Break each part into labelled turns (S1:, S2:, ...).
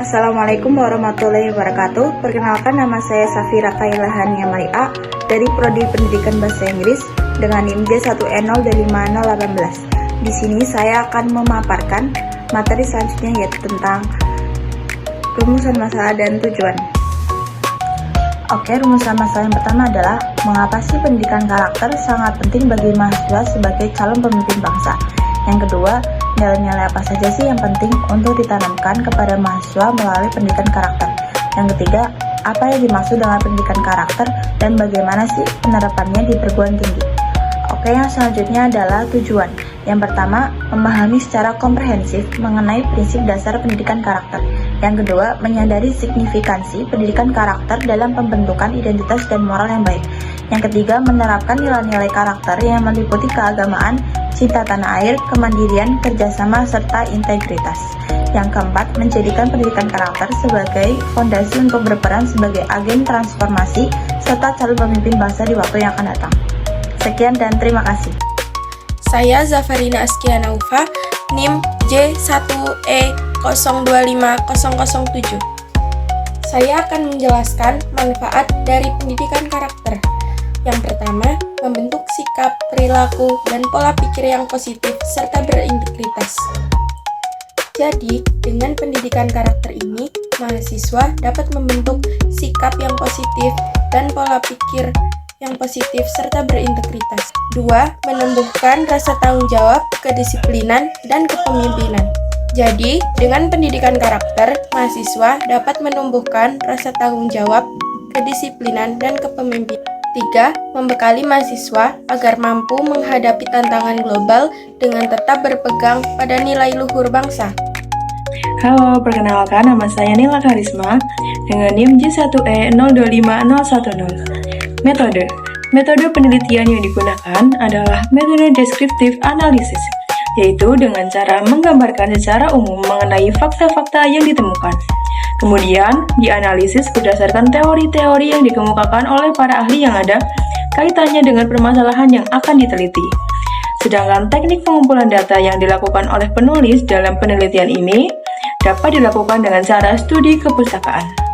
S1: Assalamualaikum warahmatullahi wabarakatuh. Perkenalkan, nama saya Safira Kailahania Maria dari Prodi Pendidikan Bahasa Inggris dengan NIM J1E0250018. Di sini saya akan memaparkan materi selanjutnya, yaitu tentang rumusan masalah dan tujuan. Oke, rumusan masalah yang pertama adalah mengapa sih pendidikan karakter sangat penting bagi mahasiswa sebagai calon pemimpin bangsa. Yang kedua, nilai-nilai apa saja sih yang penting untuk ditanamkan kepada mahasiswa melalui pendidikan karakter. Yang ketiga, apa yang dimaksud dengan pendidikan karakter dan bagaimana sih penerapannya di perguruan tinggi. Oke, yang selanjutnya adalah tujuan. Yang pertama, memahami secara komprehensif mengenai prinsip dasar pendidikan karakter. Yang kedua, menyadari signifikansi pendidikan karakter dalam pembentukan identitas dan moral yang baik. Yang ketiga, menerapkan nilai-nilai karakter yang meliputi keagamaan, cinta tanah air, kemandirian, kerjasama, serta integritas. Yang keempat, menjadikan pendidikan karakter sebagai fondasi untuk berperan sebagai agen transformasi serta calon pemimpin bangsa di waktu yang akan datang. Sekian dan terima kasih.
S2: Saya Zafarina Askiana Ufa, NIM J1E025007. Saya akan menjelaskan manfaat dari pendidikan karakter. Yang pertama, membentuk sikap, perilaku, dan pola pikir yang positif serta berintegritas. Jadi, dengan pendidikan karakter ini, mahasiswa dapat membentuk sikap yang positif dan pola pikir yang positif serta berintegritas. 2. Menumbuhkan rasa tanggung jawab, kedisiplinan, dan kepemimpinan. Jadi, dengan pendidikan karakter, mahasiswa dapat menumbuhkan rasa tanggung jawab, kedisiplinan, dan kepemimpinan. 3. Membekali mahasiswa agar mampu menghadapi tantangan global dengan tetap berpegang pada nilai luhur bangsa.
S3: Halo, perkenalkan, nama saya Nila Karisma dengan NIM J1E025010. Metode penelitian yang digunakan adalah metode deskriptif analisis, yaitu dengan cara menggambarkan secara umum mengenai fakta-fakta yang ditemukan. Kemudian, dianalisis berdasarkan teori-teori yang dikemukakan oleh para ahli yang ada kaitannya dengan permasalahan yang akan diteliti. Sedangkan teknik pengumpulan data yang dilakukan oleh penulis dalam penelitian ini dapat dilakukan dengan cara studi kepustakaan.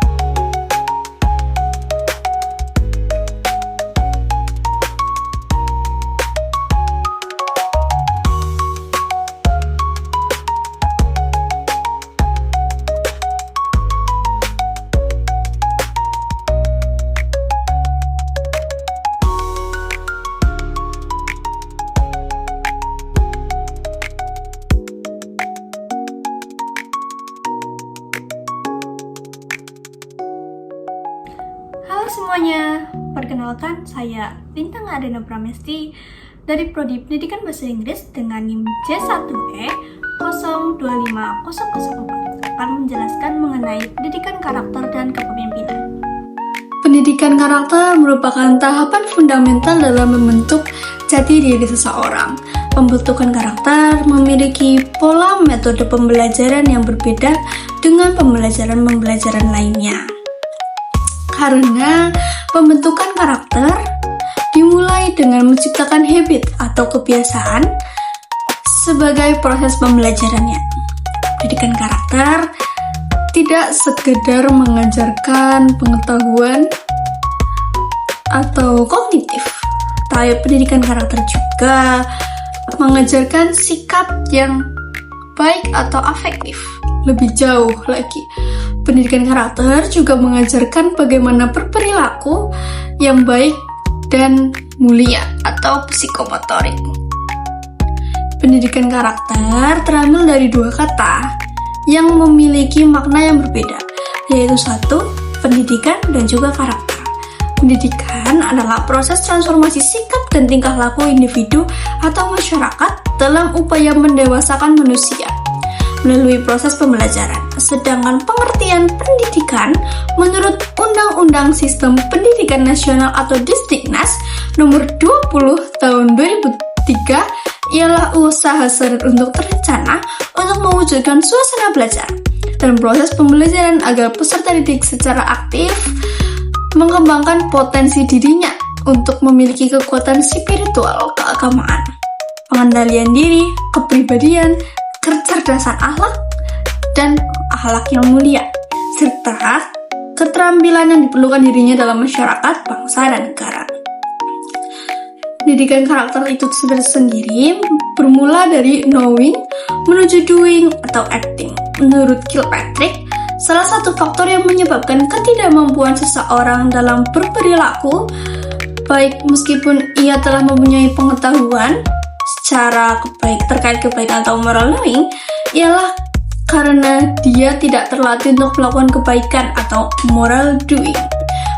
S4: Halo semuanya, perkenalkan saya Bintang Adena Pramesti dari Prodi Pendidikan Bahasa Inggris dengan NIM J1E025004 akan menjelaskan mengenai pendidikan karakter dan kepemimpinan. Pendidikan karakter merupakan tahapan fundamental dalam membentuk jati diri seseorang. Pembentukan karakter memiliki pola metode pembelajaran yang berbeda dengan pembelajaran lainnya. Karena pembentukan karakter dimulai dengan menciptakan habit atau kebiasaan sebagai proses pembelajarannya. Pendidikan karakter tidak sekedar mengajarkan pengetahuan atau kognitif, tapi pendidikan karakter juga mengajarkan sikap yang baik atau afektif. Lebih jauh lagi, pendidikan karakter juga mengajarkan bagaimana berperilaku yang baik dan mulia atau psikomotorik. Pendidikan karakter terambil dari dua kata yang memiliki makna yang berbeda, yaitu satu, pendidikan dan juga karakter. Pendidikan adalah proses transformasi sikap dan tingkah laku individu atau masyarakat dalam upaya mendewasakan manusia melalui proses pembelajaran. Sedangkan pengertian pendidikan menurut Undang-Undang Sistem Pendidikan Nasional atau Disdiknas nomor 20 tahun 2003 ialah usaha sadar untuk terencana untuk mewujudkan suasana belajar dan proses pembelajaran agar peserta didik secara aktif mengembangkan potensi dirinya untuk memiliki kekuatan spiritual, keagamaan, pengendalian diri, kepribadian, kecerdasan akhlak, dan akhlak yang mulia. serta keterampilan yang diperlukan dirinya dalam masyarakat, bangsa, dan negara. Pendidikan karakter itu sendiri bermula dari knowing menuju doing atau acting. Menurut Kilpatrick, salah satu faktor yang menyebabkan ketidakmampuan seseorang dalam berperilaku, baik meskipun ia telah mempunyai pengetahuan secara terkait kebaikan atau moral knowing, ialah karena dia tidak terlatih untuk melakukan kebaikan atau moral doing.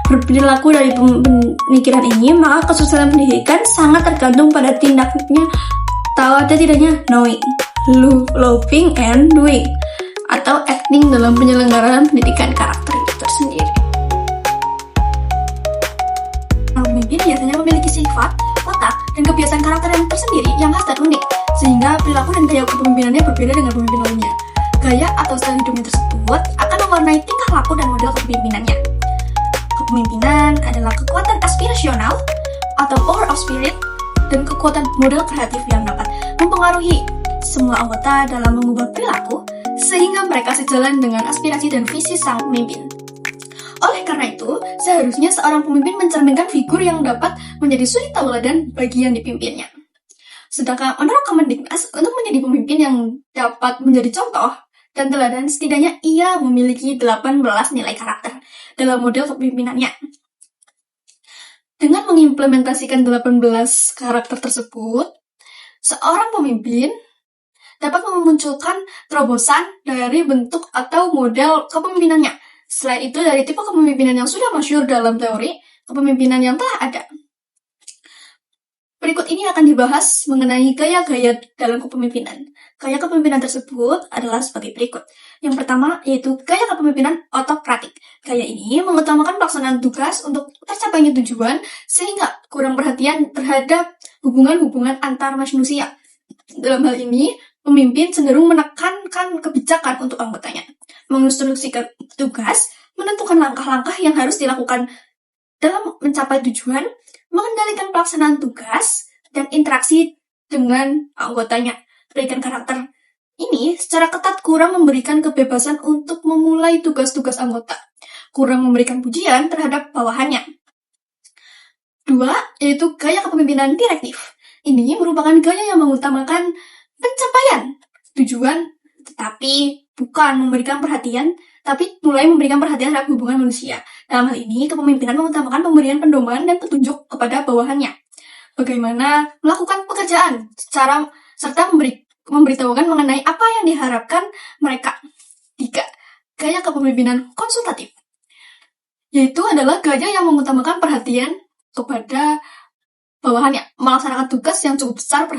S4: Berperilaku dari pemikiran ini, maka kesuksesan pendidikan sangat tergantung pada tindaknya atau tidaknya knowing, loving, and doing atau acting dalam penyelenggaraan pendidikan karakter itu tersendiri. Pemimpin biasanya memiliki sifat, watak, dan kebiasaan karakter yang tersendiri yang khas dan unik, sehingga perilaku dan gaya kepemimpinannya berbeda dengan pemimpin lainnya. Gaya atau style hidupnya tersebut akan mewarnai tingkah laku dan model kepemimpinannya. Kepemimpinan adalah kekuatan aspirasional atau power of spirit dan kekuatan model kreatif yang dapat mempengaruhi semua anggota dalam mengubah perilaku sehingga mereka sejalan dengan aspirasi dan visi sang pemimpin. Oleh karena itu, seharusnya seorang pemimpin mencerminkan figur yang dapat menjadi suri tauladan bagi yang dipimpinnya. Sedangkan menurut Kemendiknas, untuk menjadi pemimpin yang dapat menjadi contoh dan teladan, setidaknya ia memiliki 18 nilai karakter dalam model kepemimpinannya. Dengan mengimplementasikan 18 karakter tersebut, seorang pemimpin dapat memunculkan terobosan dari bentuk atau model kepemimpinannya. Selain itu, dari tipe kepemimpinan yang sudah masyhur dalam teori kepemimpinan yang telah ada. Berikut ini akan dibahas mengenai gaya-gaya dalam kepemimpinan. Gaya kepemimpinan tersebut adalah sebagai berikut. Yang pertama yaitu gaya kepemimpinan otokratik. Gaya ini mengutamakan pelaksanaan tugas untuk tercapainya tujuan sehingga kurang perhatian terhadap hubungan-hubungan antar manusia. Dalam hal ini, pemimpin cenderung menekankan kebijakan untuk anggotanya, menginstruksikan tugas, menentukan langkah-langkah yang harus dilakukan dalam mencapai tujuan, mengendalikan pelaksanaan tugas, dan interaksi dengan anggotanya. Pendidikan karakter ini secara ketat kurang memberikan kebebasan untuk memulai tugas-tugas anggota, kurang memberikan pujian terhadap bawahannya. 2, yaitu gaya kepemimpinan direktif. Ini merupakan gaya yang mengutamakan pencapaian tujuan, tetapi bukan memberikan perhatian, tapi mulai memberikan perhatian terhadap hubungan manusia. Dalam hal ini, kepemimpinan mengutamakan pemberian pedoman dan petunjuk kepada bawahannya. Bagaimana melakukan pekerjaan serta memberitahukan mengenai apa yang diharapkan mereka. 3, gaya kepemimpinan konsultatif, yaitu adalah gaya yang mengutamakan perhatian kepada bawahannya, melaksanakan tugas dan cukup besar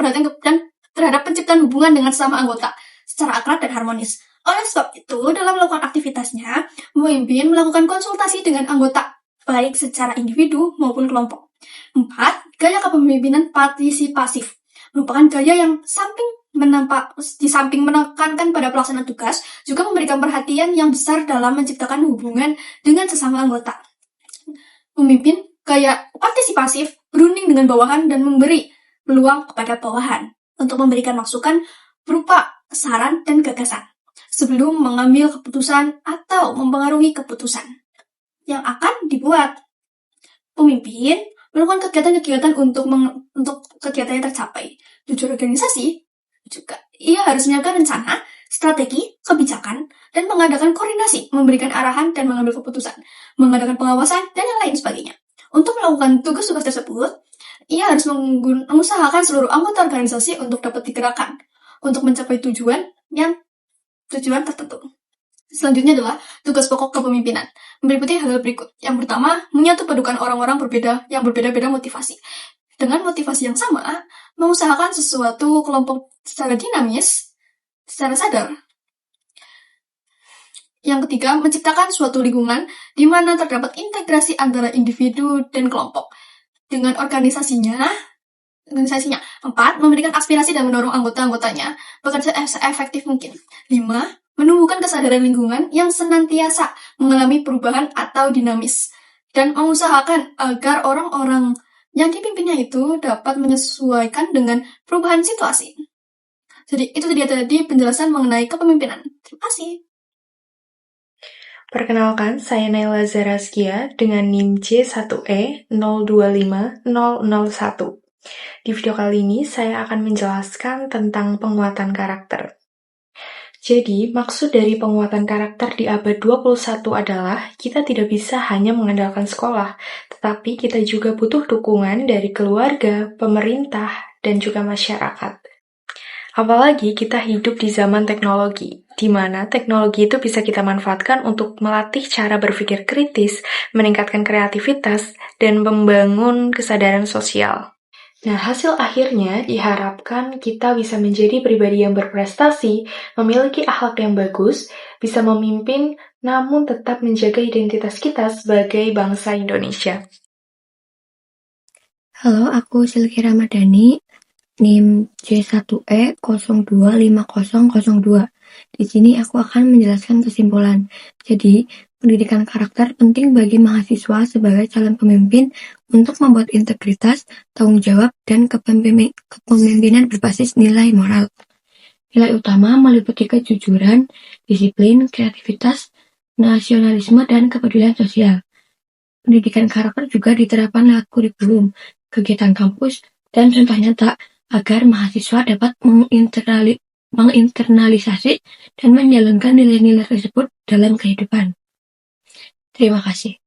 S4: perhatian dan terhadap penciptaan hubungan dengan sesama anggota secara akrab dan harmonis. Oleh sebab itu, dalam melakukan aktivitasnya, pemimpin melakukan konsultasi dengan anggota, baik secara individu maupun kelompok. 4, gaya kepemimpinan partisipasif merupakan gaya yang di samping menekankan pada pelaksanaan tugas, juga memberikan perhatian yang besar dalam menciptakan hubungan dengan sesama anggota. Pemimpin gaya partisipasif berunding dengan bawahan dan memberi peluang kepada bawahan untuk memberikan masukan berupa saran dan gagasan sebelum mengambil keputusan atau mempengaruhi keputusan yang akan dibuat. Pemimpin melakukan kegiatan-kegiatan untuk kegiatan yang tercapai. Tujuan organisasi juga ia harus menyiapkan rencana, strategi, kebijakan, dan mengadakan koordinasi, memberikan arahan dan mengambil keputusan, mengadakan pengawasan, dan yang lain sebagainya. Untuk melakukan tugas-tugas tersebut, ia harus mengusahakan seluruh anggota organisasi untuk dapat digerakkan untuk mencapai tujuan tertentu. Selanjutnya adalah tugas pokok kepemimpinan. Meliputi hal berikut. Yang pertama, menyatu padukan orang-orang yang berbeda-beda motivasi. Dengan motivasi yang sama, mengusahakan sesuatu kelompok secara dinamis, secara sadar. Yang ketiga, menciptakan suatu lingkungan di mana terdapat integrasi antara individu dan kelompok dengan organisasinya. 4, memberikan aspirasi dan mendorong anggota-anggotanya bekerja seefektif mungkin. 5, menumbuhkan kesadaran lingkungan yang senantiasa mengalami perubahan atau dinamis dan mengusahakan agar orang-orang yang dipimpinnya itu dapat menyesuaikan dengan perubahan situasi. Jadi itu tadi penjelasan mengenai kepemimpinan. Terima kasih.
S3: Perkenalkan, saya Naila Zaraskia dengan NIM C1E025001. Di video kali ini, saya akan menjelaskan tentang penguatan karakter. Jadi, maksud dari penguatan karakter di abad 21 adalah kita tidak bisa hanya mengandalkan sekolah, tetapi kita juga butuh dukungan dari keluarga, pemerintah, dan juga masyarakat. Apalagi kita hidup di zaman teknologi, di mana teknologi itu bisa kita manfaatkan untuk melatih cara berpikir kritis, meningkatkan kreativitas, dan membangun kesadaran sosial. Nah, hasil akhirnya diharapkan kita bisa menjadi pribadi yang berprestasi, memiliki akhlak yang bagus, bisa memimpin, namun tetap menjaga identitas kita sebagai bangsa Indonesia.
S5: Halo, aku Silki Ramadhani, NIM C1E025002. Di sini aku akan menjelaskan kesimpulan. Jadi, pendidikan karakter penting bagi mahasiswa sebagai calon pemimpin untuk membuat integritas, tanggung jawab, dan kepemimpinan berbasis nilai moral. Nilai utama meliputi kejujuran, disiplin, kreativitas, nasionalisme, dan kepedulian sosial. Pendidikan karakter juga diterapkan lewat kurikulum, kegiatan kampus, dan contoh nyata agar mahasiswa dapat menginternalisasi dan menjalankan nilai-nilai tersebut dalam kehidupan. Terima kasih.